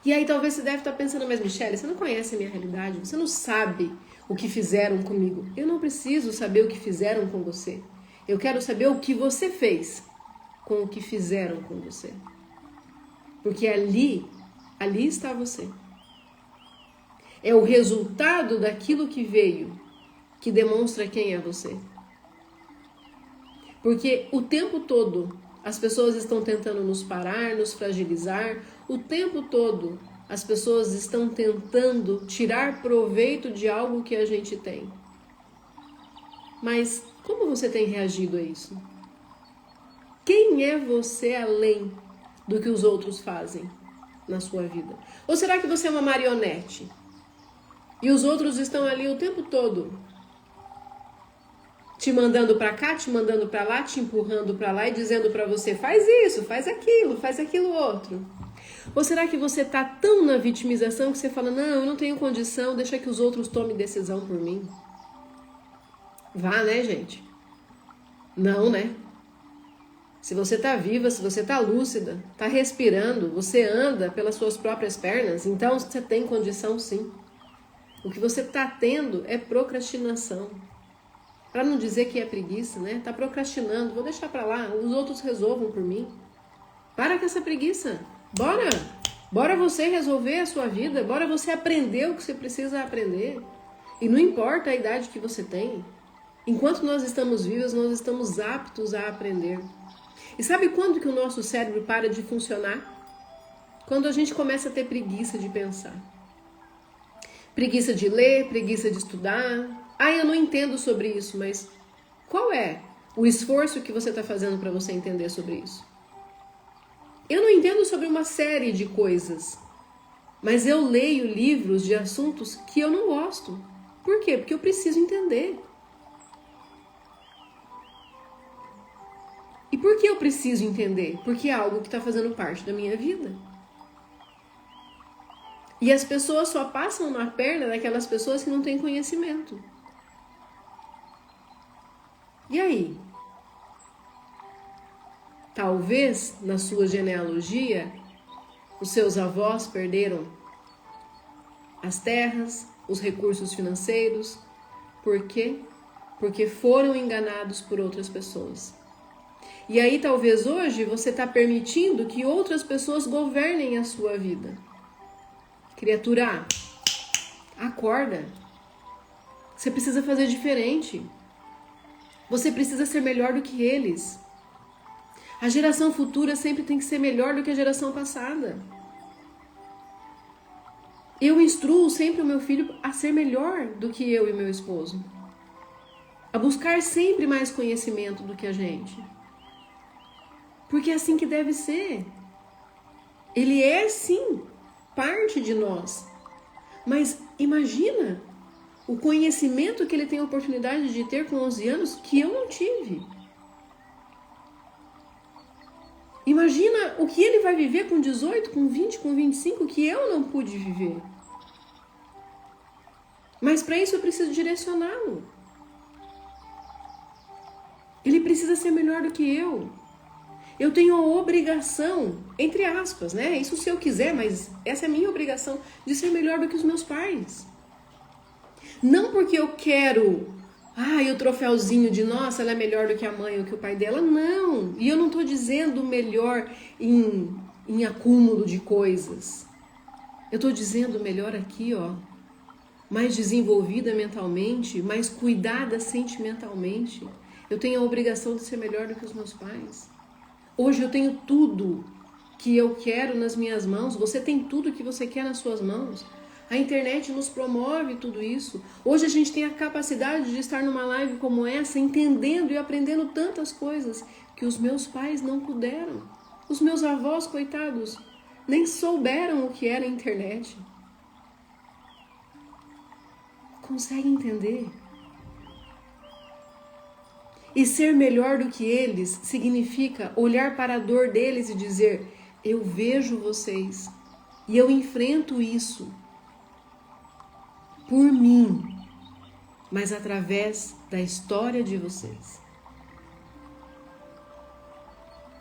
E aí talvez você deve estar pensando, mas Michele, você não conhece a minha realidade, você não sabe o que fizeram comigo. Eu não preciso saber o que fizeram com você. Eu quero saber o que você fez com o que fizeram com você. Porque ali está você. É o resultado daquilo que veio que demonstra quem é você. Porque o tempo todo as pessoas estão tentando nos parar, nos fragilizar. O tempo todo as pessoas estão tentando tirar proveito de algo que a gente tem. Mas como você tem reagido a isso? Quem é você além do que os outros fazem na sua vida? Ou será que você é uma marionete? E os outros estão ali o tempo todo te mandando para cá, te mandando para lá, te empurrando para lá e dizendo para você, faz isso, faz aquilo outro. Ou será que você tá tão na vitimização que você fala, não, eu não tenho condição, deixa que os outros tomem decisão por mim? Vá, né, gente? Não, né? Se você tá viva, se você tá lúcida, tá respirando, você anda pelas suas próprias pernas, então você tem condição sim. O que você tá tendo é procrastinação. Para não dizer que é preguiça, né? Tá procrastinando, vou deixar para lá, os outros resolvam por mim. Para com essa preguiça. Bora! Bora você resolver a sua vida, bora você aprender o que você precisa aprender. E não importa a idade que você tem. Enquanto nós estamos vivos, nós estamos aptos a aprender. E sabe quando que o nosso cérebro para de funcionar? Quando a gente começa a ter preguiça de pensar. Preguiça de ler, preguiça de estudar. Ah, eu não entendo sobre isso, mas qual é o esforço que você está fazendo para você entender sobre isso? Eu não entendo sobre uma série de coisas, mas eu leio livros de assuntos que eu não gosto. Por quê? Porque eu preciso entender. E por que eu preciso entender? Porque é algo que está fazendo parte da minha vida. E as pessoas só passam na perna daquelas pessoas que não têm conhecimento. E aí? Talvez, na sua genealogia, os seus avós perderam as terras, os recursos financeiros. Por quê? Porque foram enganados por outras pessoas. E aí, talvez hoje, você está permitindo que outras pessoas governem a sua vida. Criatura, acorda. Você precisa fazer diferente. Você precisa ser melhor do que eles. A geração futura sempre tem que ser melhor do que a geração passada. Eu instruo sempre o meu filho a ser melhor do que eu e meu esposo. A buscar sempre mais conhecimento do que a gente. Porque é assim que deve ser. Ele é, sim, parte de nós. Mas imagina o conhecimento que ele tem a oportunidade de ter com 11 anos que eu não tive. Imagina o que ele vai viver com 18, com 20, com 25 que eu não pude viver. Mas para isso eu preciso direcioná-lo. Ele precisa ser melhor do que eu. Eu tenho a obrigação, entre aspas, né? Isso se eu quiser, mas essa é a minha obrigação de ser melhor do que os meus pais. Não porque eu quero, o troféuzinho de, nossa, ela é melhor do que a mãe ou que o pai dela. Não. E eu não estou dizendo melhor em acúmulo de coisas. Eu estou dizendo melhor aqui, ó. Mais desenvolvida mentalmente, mais cuidada sentimentalmente. Eu tenho a obrigação de ser melhor do que os meus pais. Hoje eu tenho tudo que eu quero nas minhas mãos. Você tem tudo que você quer nas suas mãos. A internet nos promove tudo isso. Hoje a gente tem a capacidade de estar numa live como essa, entendendo e aprendendo tantas coisas que os meus pais não puderam. Os meus avós, coitados, nem souberam o que era a internet. Consegue entender? E ser melhor do que eles significa olhar para a dor deles e dizer: eu vejo vocês e eu enfrento isso por mim, mas através da história de vocês.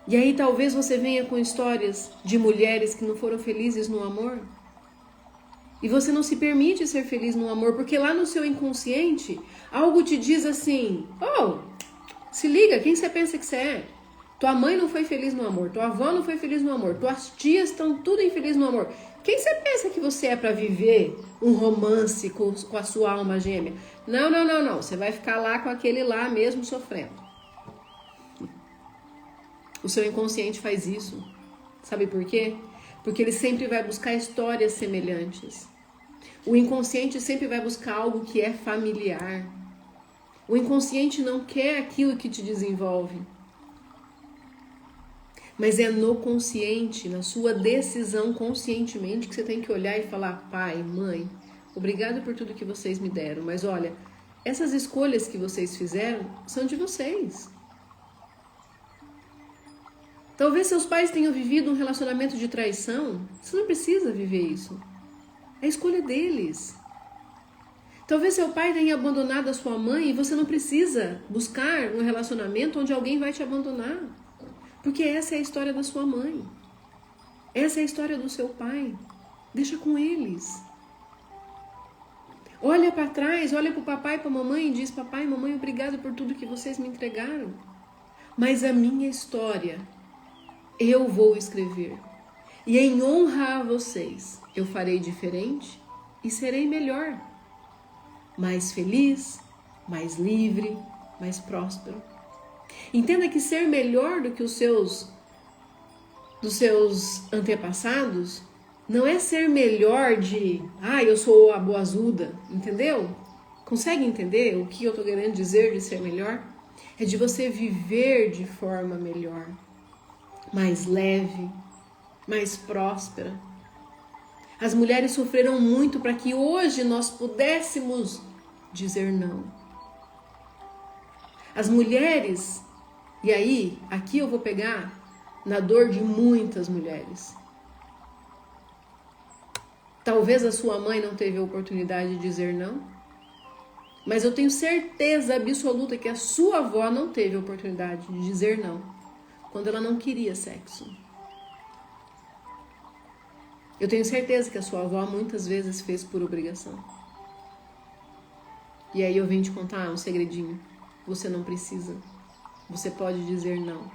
E aí talvez você venha com histórias de mulheres que não foram felizes no amor. E você não se permite ser feliz no amor, porque lá no seu inconsciente, algo te diz assim: oh, se liga, quem você pensa que você é? Tua mãe não foi feliz no amor, tua avó não foi feliz no amor, tuas tias estão tudo infelizes no amor. Quem você pensa que você é para viver um romance com a sua alma gêmea? Não. Você vai ficar lá com aquele lá mesmo sofrendo. O seu inconsciente faz isso. Sabe por quê? Porque ele sempre vai buscar histórias semelhantes. O inconsciente sempre vai buscar algo que é familiar. O inconsciente não quer aquilo que te desenvolve. Mas é no consciente, na sua decisão conscientemente, que você tem que olhar e falar: pai, mãe, obrigado por tudo que vocês me deram, mas olha, essas escolhas que vocês fizeram são de vocês. Talvez seus pais tenham vivido um relacionamento de traição. Você não precisa viver isso. É a escolha deles. Talvez seu pai tenha abandonado a sua mãe e você não precisa buscar um relacionamento onde alguém vai te abandonar. Porque essa é a história da sua mãe. Essa é a história do seu pai. Deixa com eles. Olha para trás, olha para o papai e para a mamãe e diz: papai e mamãe, obrigado por tudo que vocês me entregaram. Mas a minha história eu vou escrever. E em honra a vocês, eu farei diferente e serei melhor. Mais feliz, mais livre, mais próspero. Entenda que ser melhor do que dos seus antepassados não é ser melhor de, eu sou a boazuda, entendeu? Consegue entender o que eu estou querendo dizer de ser melhor? É de você viver de forma melhor, mais leve, mais próspera. As mulheres sofreram muito para que hoje nós pudéssemos dizer não. As mulheres, e aí, aqui eu vou pegar na dor de muitas mulheres. Talvez a sua mãe não teve a oportunidade de dizer não, mas eu tenho certeza absoluta que a sua avó não teve a oportunidade de dizer não, quando ela não queria sexo. Eu tenho certeza que a sua avó muitas vezes fez por obrigação. E aí eu vim te contar um segredinho. Você não precisa. Você pode dizer não.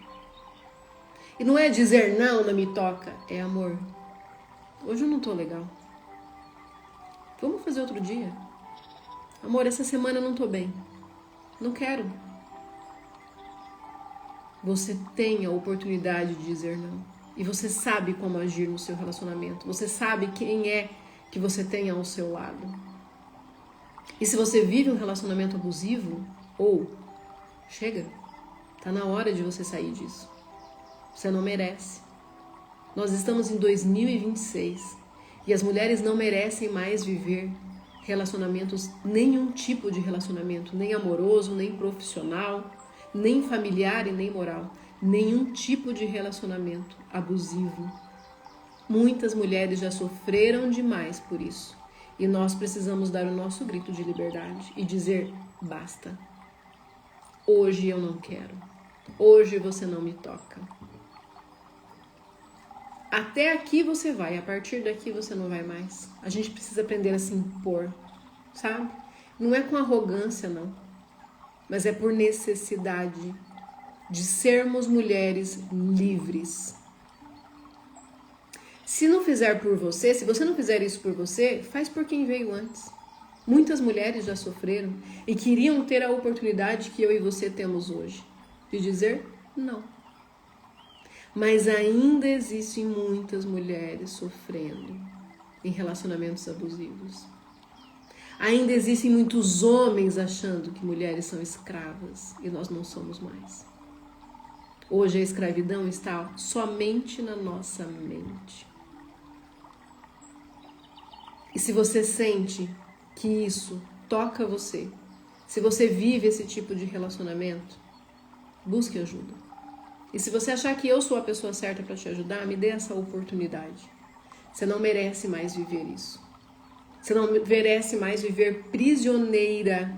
E não é dizer não me toca, é amor. Hoje eu não tô legal. Vamos fazer outro dia. Amor, essa semana eu não tô bem. Não quero. Você tem a oportunidade de dizer não. E você sabe como agir no seu relacionamento. Você sabe quem é que você tem ao seu lado. E se você vive um relacionamento abusivo, chega, tá na hora de você sair disso. Você não merece. Nós estamos em 2026 e as mulheres não merecem mais viver relacionamentos, nenhum tipo de relacionamento, nem amoroso, nem profissional, nem familiar e nem moral. Nenhum tipo de relacionamento abusivo. Muitas mulheres já sofreram demais por isso. E nós precisamos dar o nosso grito de liberdade e dizer: basta. Hoje eu não quero. Hoje você não me toca. Até aqui você vai, a partir daqui você não vai mais. A gente precisa aprender a se impor, sabe? Não é com arrogância, não. Mas é por necessidade de sermos mulheres livres. Se não fizer por você, se você não fizer isso por você, faz por quem veio antes. Muitas mulheres já sofreram e queriam ter a oportunidade que eu e você temos hoje, de dizer não. Mas ainda existem muitas mulheres sofrendo em relacionamentos abusivos. Ainda existem muitos homens achando que mulheres são escravas e nós não somos mais. Hoje a escravidão está somente na nossa mente. E se você sente que isso toca você, se você vive esse tipo de relacionamento, busque ajuda. E se você achar que eu sou a pessoa certa para te ajudar, me dê essa oportunidade. Você não merece mais viver isso. Você não merece mais viver prisioneira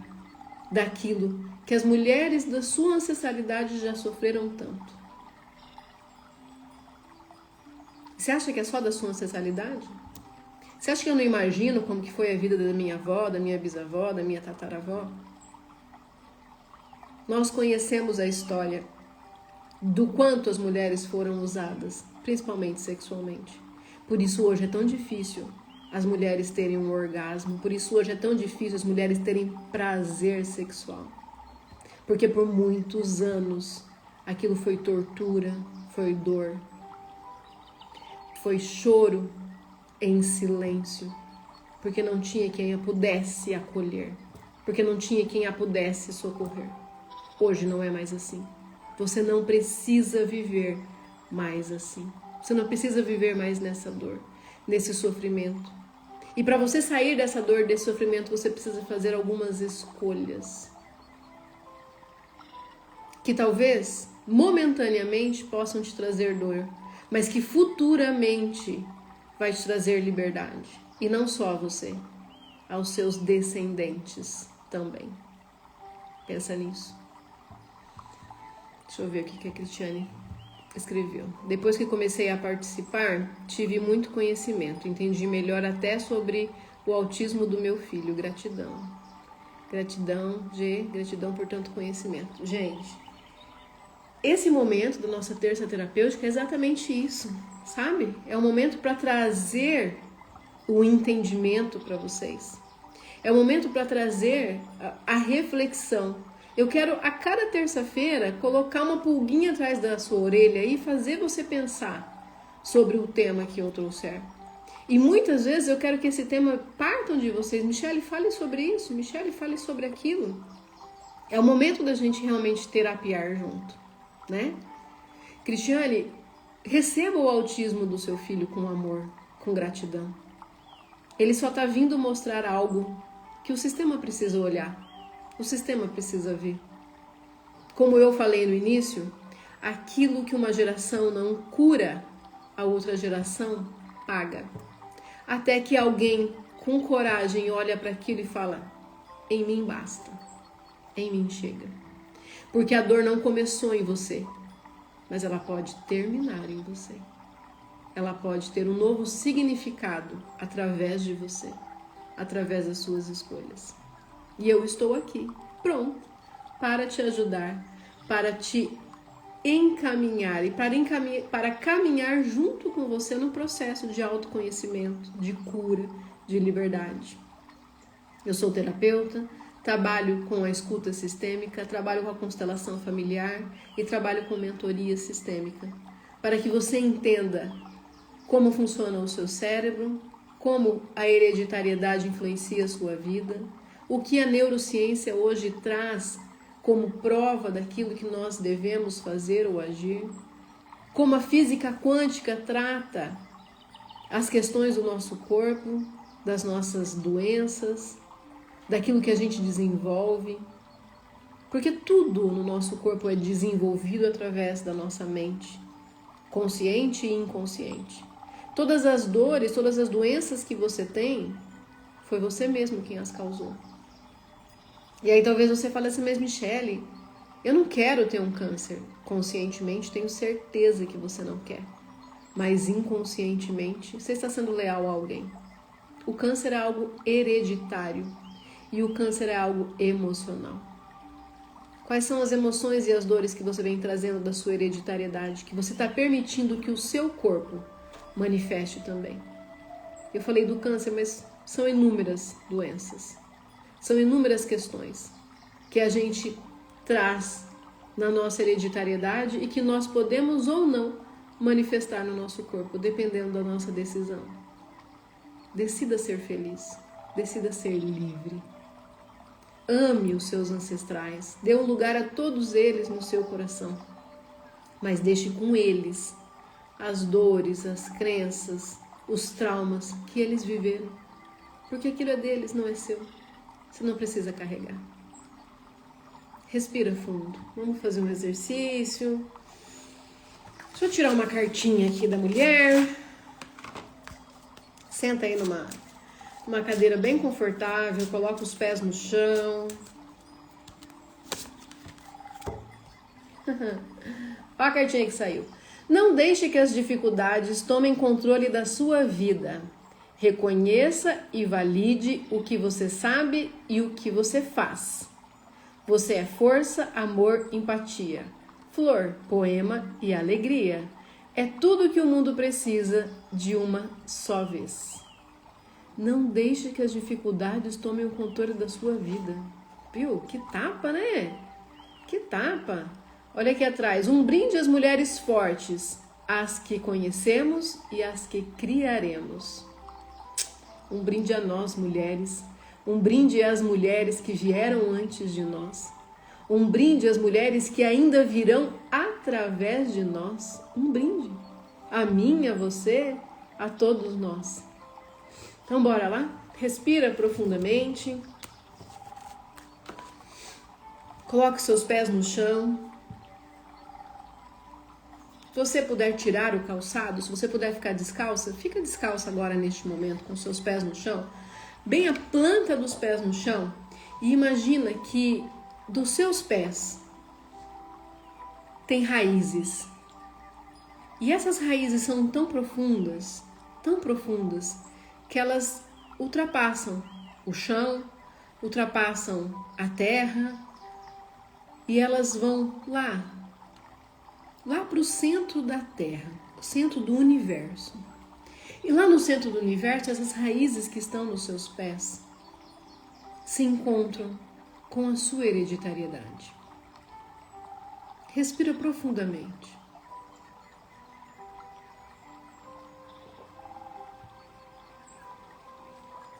daquilo que as mulheres da sua ancestralidade já sofreram tanto. Você acha que é só da sua ancestralidade? Você acha que eu não imagino como que foi a vida da minha avó, da minha bisavó, da minha tataravó? Nós conhecemos a história do quanto as mulheres foram usadas, principalmente sexualmente. Por isso hoje é tão difícil as mulheres terem um orgasmo, por isso hoje é tão difícil as mulheres terem prazer sexual. Porque por muitos anos aquilo foi tortura, foi dor, foi choro em silêncio, porque não tinha quem a pudesse acolher, porque não tinha quem a pudesse socorrer. Hoje não é mais assim. Você não precisa viver mais assim. Você não precisa viver mais nessa dor, nesse sofrimento. E para você sair dessa dor, desse sofrimento, você precisa fazer algumas escolhas que talvez momentaneamente possam te trazer dor, mas que futuramente vai te trazer liberdade. E não só a você, aos seus descendentes também. Pensa nisso. Deixa eu ver o que a Cristiane escreveu. Depois que comecei a participar, tive muito conhecimento. Entendi melhor até sobre o autismo do meu filho. Gratidão. Gratidão, G. Gratidão por tanto conhecimento. Gente, esse momento da nossa terça terapêutica é exatamente isso, sabe? É um momento para trazer o entendimento para vocês. É um momento para trazer a reflexão. Eu quero a cada terça-feira colocar uma pulguinha atrás da sua orelha e fazer você pensar sobre o tema que eu trouxer. E muitas vezes eu quero que esse tema parta de vocês. Michele, fale sobre isso. Michele, fale sobre aquilo. É o momento da gente realmente terapiar junto, né? Cristiane, receba o autismo do seu filho com amor, com gratidão. Ele só está vindo mostrar algo que o sistema precisa olhar. O sistema precisa ver. Como eu falei no início, aquilo que uma geração não cura, a outra geração paga. Até que alguém com coragem olha para aquilo e fala: em mim basta, em mim chega. Porque a dor não começou em você, mas ela pode terminar em você. Ela pode ter um novo significado através de você, através das suas escolhas. E eu estou aqui, pronto, para te ajudar, para te encaminhar e para caminhar junto com você no processo de autoconhecimento, de cura, de liberdade. Eu sou terapeuta, trabalho com a escuta sistêmica, trabalho com a constelação familiar e trabalho com mentoria sistêmica, para que você entenda como funciona o seu cérebro, como a hereditariedade influencia a sua vida, o que a neurociência hoje traz como prova daquilo que nós devemos fazer ou agir, como a física quântica trata as questões do nosso corpo, das nossas doenças, daquilo que a gente desenvolve, porque tudo no nosso corpo é desenvolvido através da nossa mente, consciente e inconsciente. Todas as dores, todas as doenças que você tem, foi você mesmo quem as causou. E aí talvez você fale assim, mas Michele, eu não quero ter um câncer. Conscientemente, tenho certeza que você não quer. Mas inconscientemente, você está sendo leal a alguém. O câncer é algo hereditário e o câncer é algo emocional. Quais são as emoções e as dores que você vem trazendo da sua hereditariedade, que você está permitindo que o seu corpo manifeste também? Eu falei do câncer, mas são inúmeras doenças. São inúmeras questões que a gente traz na nossa hereditariedade e que nós podemos ou não manifestar no nosso corpo, dependendo da nossa decisão. Decida ser feliz, decida ser livre. Ame os seus ancestrais, dê um lugar a todos eles no seu coração, mas deixe com eles as dores, as crenças, os traumas que eles viveram. Porque aquilo é deles, não é seu. Você não precisa carregar. Respira fundo. Vamos fazer um exercício. Deixa eu tirar uma cartinha aqui da mulher. Senta aí numa cadeira bem confortável. Coloca os pés no chão. Olha a cartinha que saiu. Não deixe que as dificuldades tomem controle da sua vida. Reconheça e valide o que você sabe e o que você faz. Você é força, amor, empatia. Flor, poema e alegria. É tudo que o mundo precisa de uma só vez. Não deixe que as dificuldades tomem o controle da sua vida. Viu? Que tapa, né? Que tapa. Olha aqui atrás. Um brinde às mulheres fortes, as que conhecemos e as que criaremos. Um brinde a nós, mulheres. Um brinde às mulheres que vieram antes de nós. Um brinde às mulheres que ainda virão através de nós. Um brinde. A mim, a você, a todos nós. Então, bora lá? Respira profundamente. Coloque seus pés no chão. Se você puder tirar o calçado, se você puder ficar descalça, fica descalça agora neste momento com seus pés no chão, bem a planta dos pés no chão, e imagina que dos seus pés tem raízes. E essas raízes são tão profundas, que elas ultrapassam o chão, ultrapassam a terra, e elas vão lá para o centro da Terra, o centro do universo. E lá no centro do universo, essas raízes que estão nos seus pés se encontram com a sua hereditariedade. Respira profundamente.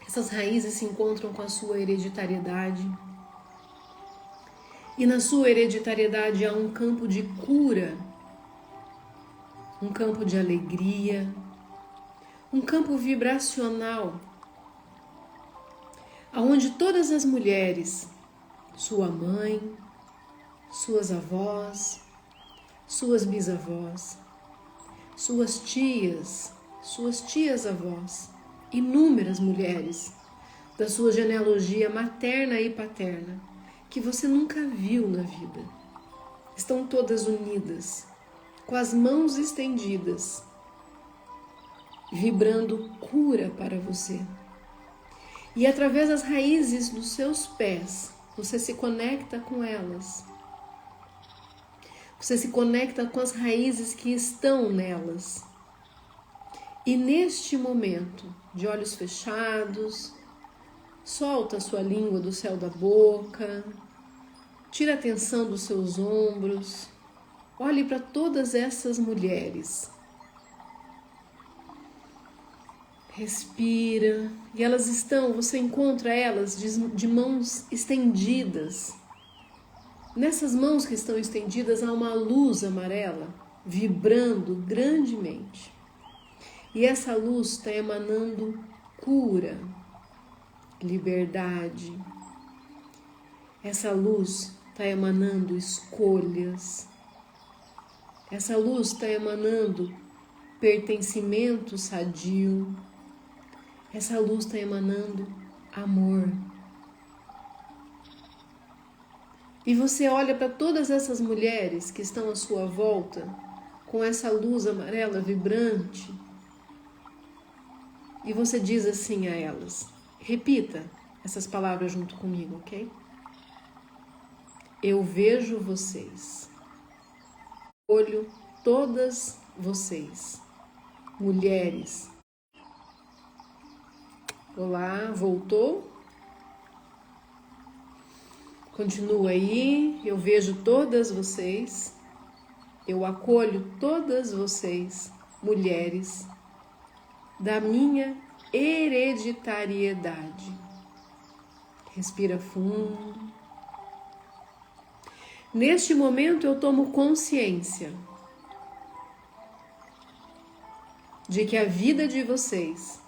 Essas raízes se encontram com a sua hereditariedade. E na sua hereditariedade há um campo de cura, um campo de alegria, um campo vibracional, onde todas as mulheres, sua mãe, suas avós, suas bisavós, suas tias avós, inúmeras mulheres da sua genealogia materna e paterna, que você nunca viu na vida, estão todas unidas, com as mãos estendidas, vibrando cura para você. E através das raízes dos seus pés, você se conecta com elas. Você se conecta com as raízes que estão nelas. E neste momento, de olhos fechados, solta a sua língua do céu da boca, tira a tensão dos seus ombros, olhe para todas essas mulheres. Respira, e elas estão, você encontra elas de mãos estendidas. Nessas mãos que estão estendidas há uma luz amarela, vibrando grandemente. E essa luz está emanando cura, liberdade. Essa luz está emanando escolhas. Essa luz está emanando pertencimento sadio. Essa luz está emanando amor. E você olha para todas essas mulheres que estão à sua volta, com essa luz amarela vibrante, e você diz assim a elas, repita essas palavras junto comigo, ok? Eu vejo vocês, olho todas vocês, mulheres. Olá, voltou? Continua aí, eu vejo todas vocês, eu acolho todas vocês, mulheres, da minha hereditariedade. Respira fundo. Neste momento eu tomo consciência de que a vida de vocês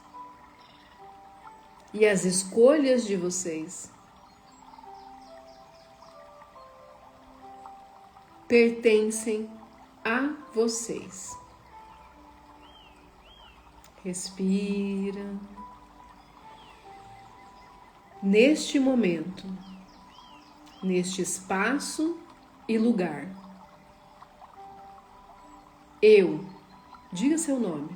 E as escolhas de vocês pertencem a vocês. Respira. Neste momento, neste espaço e lugar, eu, diga seu nome,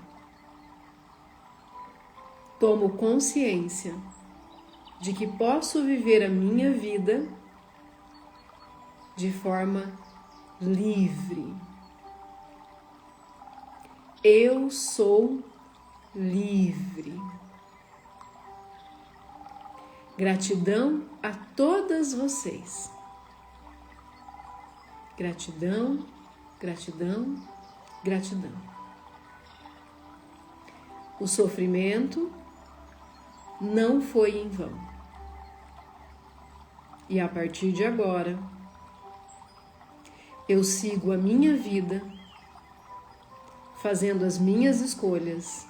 tomo consciência de que posso viver a minha vida de forma livre. Eu sou livre. Gratidão a todas vocês. Gratidão, gratidão, gratidão. O sofrimento não foi em vão. E a partir de agora, eu sigo a minha vida, fazendo as minhas escolhas,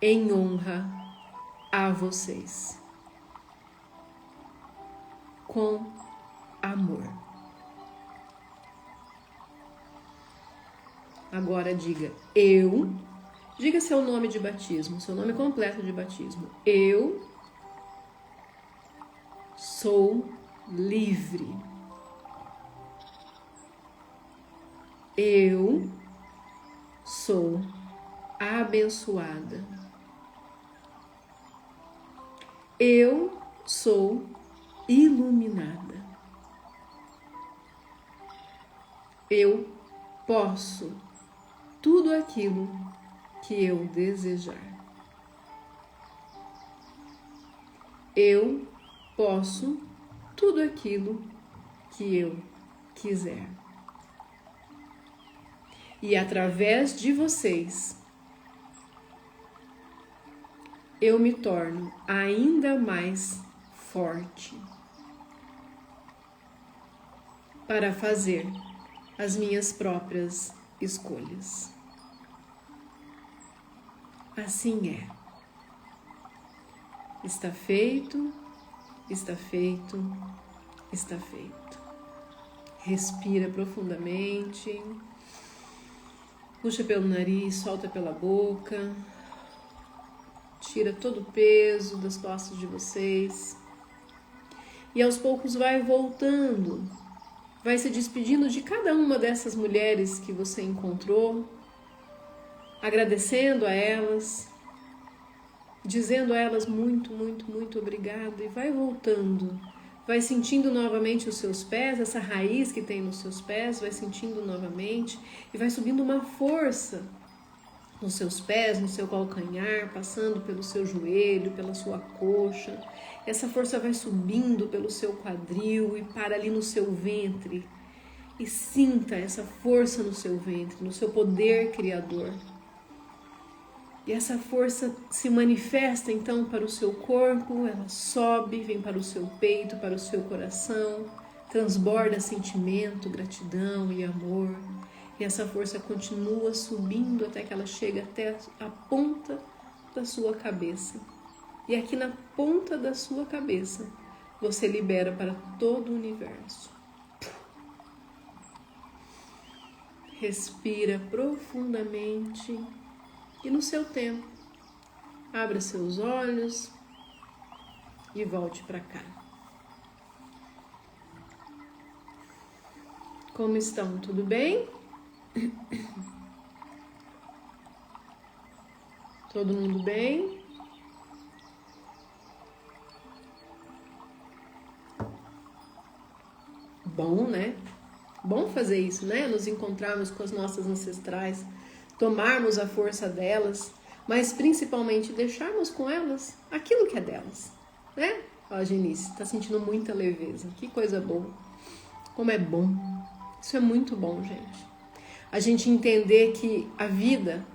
em honra a vocês, com amor. Agora diga diga seu nome de batismo, seu nome completo de batismo. Eu sou livre. Eu sou abençoada. Eu sou iluminada. Eu posso tudo aquilo que eu desejar. Eu posso tudo aquilo que eu quiser. E através de vocês, eu me torno ainda mais forte para fazer as minhas próprias escolhas. Assim é. Está feito, está feito, está feito. Respira profundamente. Puxa pelo nariz, solta pela boca. Tira todo o peso das costas de vocês. E aos poucos vai voltando. Vai se despedindo de cada uma dessas mulheres que você encontrou. Agradecendo a elas. Dizendo a elas muito, muito, muito obrigada. E vai voltando. Vai sentindo novamente os seus pés, essa raiz que tem nos seus pés, vai sentindo novamente e vai subindo uma força nos seus pés, no seu calcanhar, passando pelo seu joelho, pela sua coxa. Essa força vai subindo pelo seu quadril e para ali no seu ventre. E sinta essa força no seu ventre, no seu poder criador. E essa força se manifesta então para o seu corpo, ela sobe, vem para o seu peito, para o seu coração, transborda sentimento, gratidão e amor. E essa força continua subindo até que ela chega até a ponta da sua cabeça. E aqui na ponta da sua cabeça, você libera para todo o universo. Respira profundamente. E no seu tempo, abra seus olhos e volte para cá. Como estão? Tudo bem? Todo mundo bem? Bom, né? Bom fazer isso, né? Nos encontrarmos com as nossas ancestrais, tomarmos a força delas, mas principalmente deixarmos com elas aquilo que é delas, né? Ó, Genice, tá sentindo muita leveza, que coisa boa, como é bom, isso é muito bom, gente. A gente entender que a vida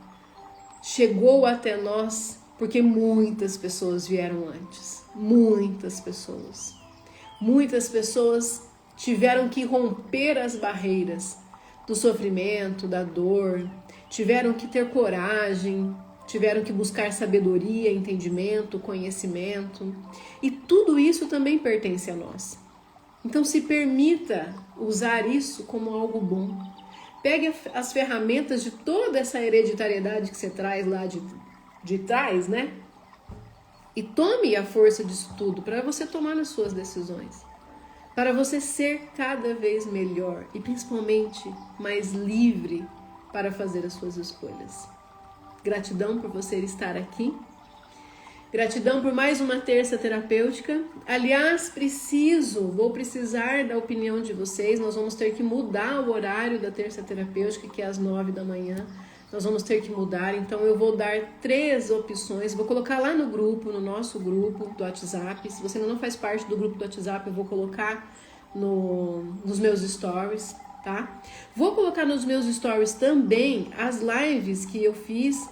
chegou até nós porque muitas pessoas vieram antes, muitas pessoas tiveram que romper as barreiras do sofrimento, da dor, tiveram que ter coragem, tiveram que buscar sabedoria, entendimento, conhecimento. E tudo isso também pertence a nós. Então se permita usar isso como algo bom. Pegue as ferramentas de toda essa hereditariedade que você traz lá de trás, né? E tome a força disso tudo para você tomar as suas decisões. Para você ser cada vez melhor e principalmente mais livre para fazer as suas escolhas. Gratidão por você estar aqui. Gratidão por mais uma terça terapêutica. Aliás, vou precisar da opinião de vocês. Nós vamos ter que mudar o horário da terça terapêutica, que é às 9 da manhã. Nós vamos ter que mudar, então eu vou dar 3 opções. Vou colocar lá no grupo, no nosso grupo do WhatsApp. Se você ainda não faz parte do grupo do WhatsApp, eu vou colocar nos meus stories, tá? Vou colocar nos meus stories também as lives que eu fiz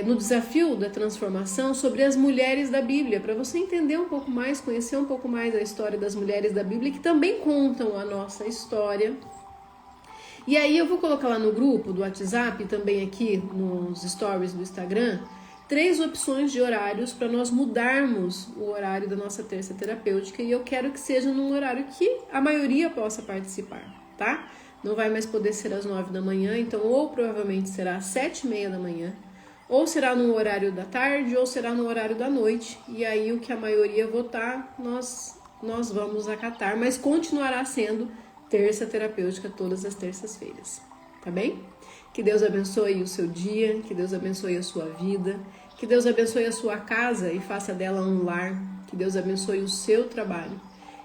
no desafio da transformação sobre as mulheres da Bíblia, para você entender um pouco mais, conhecer um pouco mais a história das mulheres da Bíblia, que também contam a nossa história. E aí eu vou colocar lá no grupo do WhatsApp, também aqui nos stories do Instagram, 3 opções de horários para nós mudarmos o horário da nossa terça terapêutica, e eu quero que seja num horário que a maioria possa participar, tá? Não vai mais poder ser às 9 da manhã, então ou provavelmente será às 7h30 da manhã, ou será no horário da tarde, ou será no horário da noite. E aí o que a maioria votar, nós vamos acatar, mas continuará sendo terça terapêutica todas as terças-feiras, tá bem? Que Deus abençoe o seu dia, que Deus abençoe a sua vida, que Deus abençoe a sua casa e faça dela um lar, que Deus abençoe o seu trabalho,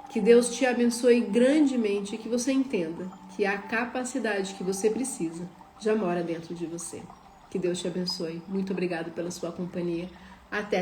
que Deus te abençoe grandemente e que você entenda que a capacidade que você precisa já mora dentro de você. Que Deus te abençoe. Muito obrigado pela sua companhia. Até